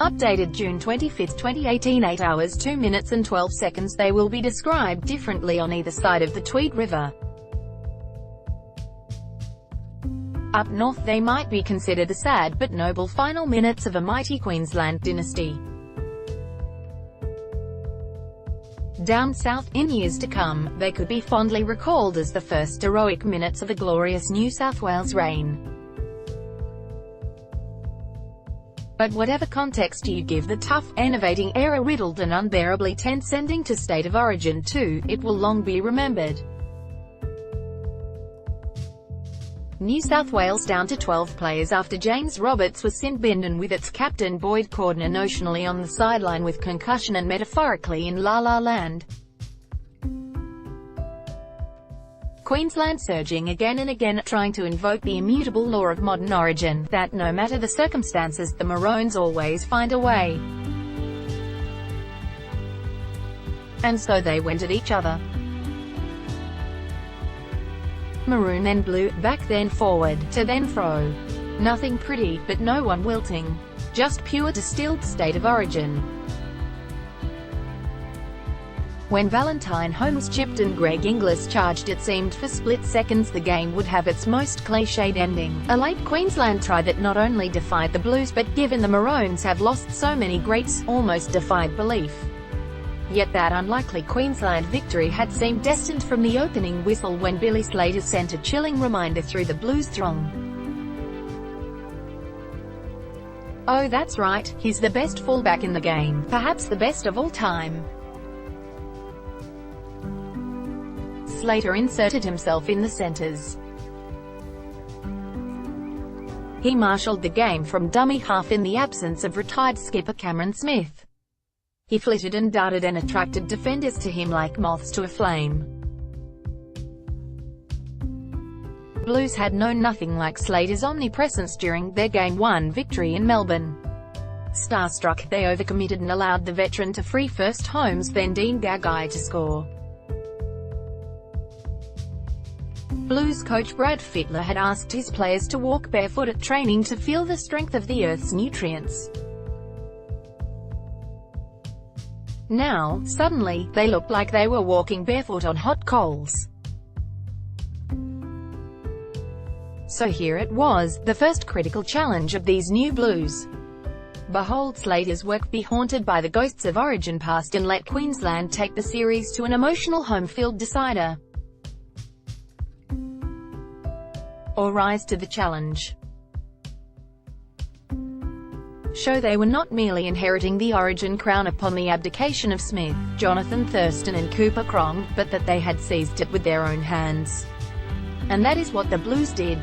Updated June 25, 2018, 8 hours 2 minutes and 12 seconds. They will be described differently on either side of the Tweed River. Up north they might be considered the sad but noble final minutes of a mighty Queensland dynasty. Down south, in years to come, they could be fondly recalled as the first heroic minutes of a glorious New South Wales reign. But whatever context you give the tough, enervating era-riddled and unbearably tense ending to State of Origin 2, it will long be remembered. New South Wales down to 12 players after James Roberts was sin-binned, and with its captain Boyd Cordner notionally on the sideline with concussion and metaphorically in La La Land. Queensland surging again and again, trying to invoke the immutable law of modern origin, that no matter the circumstances, the Maroons always find a way. And so they went at each other. Maroon then blue, back then forward, to then fro. Nothing pretty, but no one wilting. Just pure distilled State of Origin. When Valentine Holmes chipped and Greg Inglis charged, it seemed for split seconds the game would have its most cliched ending. A late Queensland try that not only defied the Blues but, given the Maroons have lost so many greats, almost defied belief. Yet that unlikely Queensland victory had seemed destined from the opening whistle when Billy Slater sent a chilling reminder through the Blues throng. Oh, that's right, he's the best fullback in the game, perhaps the best of all time. Slater inserted himself in the centres. He marshalled the game from dummy half in the absence of retired skipper Cameron Smith. He flitted and darted and attracted defenders to him like moths to a flame. Blues had known nothing like Slater's omnipresence during their Game 1 victory in Melbourne. Starstruck, they overcommitted and allowed the veteran to free first Holmes then Dean Gagai to score. Blues coach Brad Fittler had asked his players to walk barefoot at training to feel the strength of the Earth's nutrients. Now, suddenly, they looked like they were walking barefoot on hot coals. So here it was, the first critical challenge of these new Blues. Behold Slater's work be haunted by the ghosts of Origin past and let Queensland take the series to an emotional home field decider. Or rise to the challenge. Show they were not merely inheriting the Origin crown upon the abdication of Smith, Jonathan Thurston and Cooper Cronk, but that they had seized it with their own hands. And that is what the Blues did.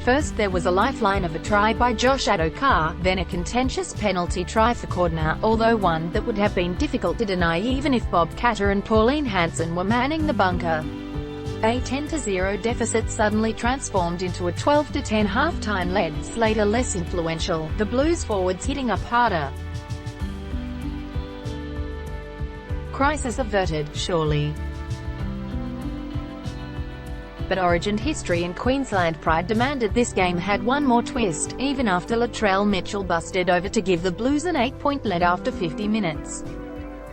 First there was a lifeline of a try by Josh Adokar, then a contentious penalty try for Cordner, although one that would have been difficult to deny even if Bob Catter and Pauline Hanson were manning the bunker. A 10-0 deficit suddenly transformed into a 12-10 half-time lead Slater less influential, the Blues forwards hitting up harder. Crisis averted, surely. But Origin history and Queensland pride demanded this game had one more twist, even after Latrell Mitchell busted over to give the Blues an 8-point lead after 50 minutes.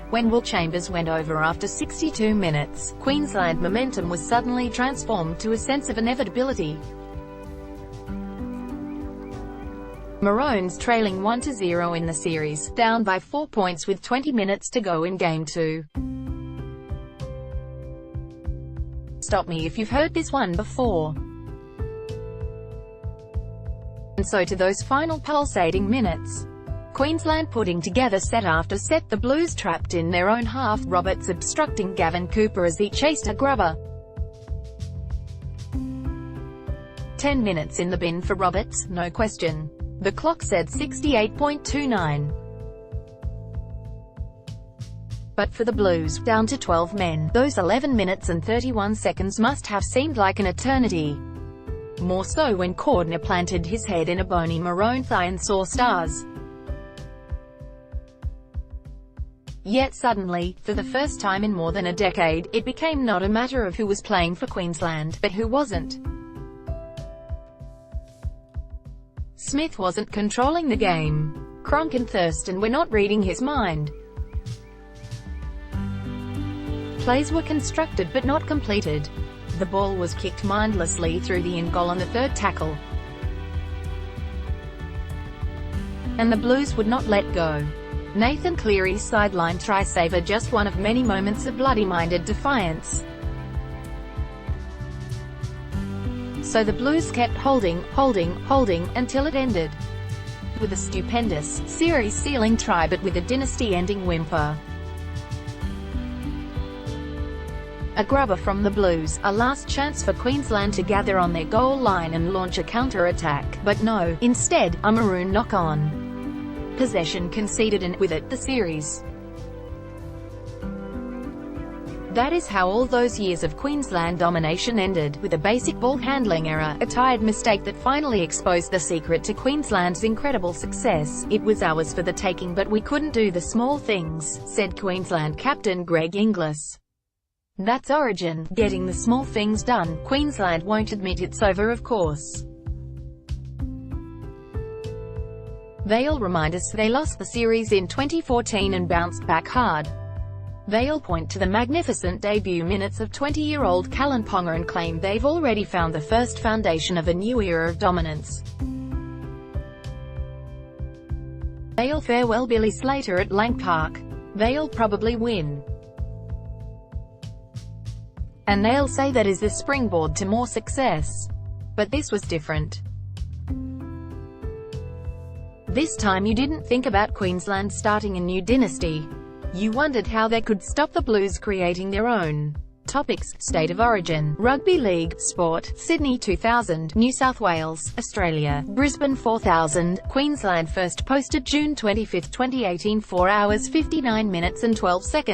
When Will Chambers went over after 62 minutes, Queensland momentum was suddenly transformed to a sense of inevitability. Maroons trailing 1-0 in the series, down by 4 points with 20 minutes to go in Game 2. Stop me if you've heard this one before. And so to those final pulsating minutes. Queensland putting together set after set, the Blues trapped in their own half, Roberts obstructing Gavin Cooper as he chased a grubber. 10 minutes in the bin for Roberts, no question. The clock said 68.29. But for the Blues, down to 12 men, those 11 minutes and 31 seconds must have seemed like an eternity. More so when Cordner planted his head in a bony Maroon thigh and saw stars. Yet suddenly, for the first time in more than a decade, it became not a matter of who was playing for Queensland, but who wasn't. Smith wasn't controlling the game. Cronk and Thurston were not reading his mind. Plays were constructed but not completed. The ball was kicked mindlessly through the in-goal on the third tackle, and the Blues would not let go. Nathan Cleary's sideline try-saver just one of many moments of bloody-minded defiance. So the Blues kept holding, until it ended with a stupendous, series-sealing try but with a dynasty-ending whimper. A grubber from the Blues, a last chance for Queensland to gather on their goal line and launch a counter-attack, but no, instead, a maroon knock-on. Possession conceded and, with it, the series. That is how all those years of Queensland domination ended, with a basic ball handling error, a tired mistake that finally exposed the secret to Queensland's incredible success. It was ours for the taking but we couldn't do the small things, said Queensland captain Greg Inglis. That's Origin, getting the small things done. Queensland won't admit it's over, of course. They'll remind us they lost the series in 2014 and bounced back hard. They'll point to the magnificent debut minutes of 20-year-old Callan Ponga and claim they've already found the first foundation of a new era of dominance. They'll farewell Billy Slater at Lang Park. They'll probably win. And they'll say that is the springboard to more success. But this was different. This time you didn't think about Queensland starting a new dynasty. You wondered how they could stop the Blues creating their own. Topics: State of Origin, Rugby League, Sport, Sydney 2000, New South Wales, Australia, Brisbane 4000, Queensland. First posted June 25, 2018, 4 hours 59 minutes and 12 seconds.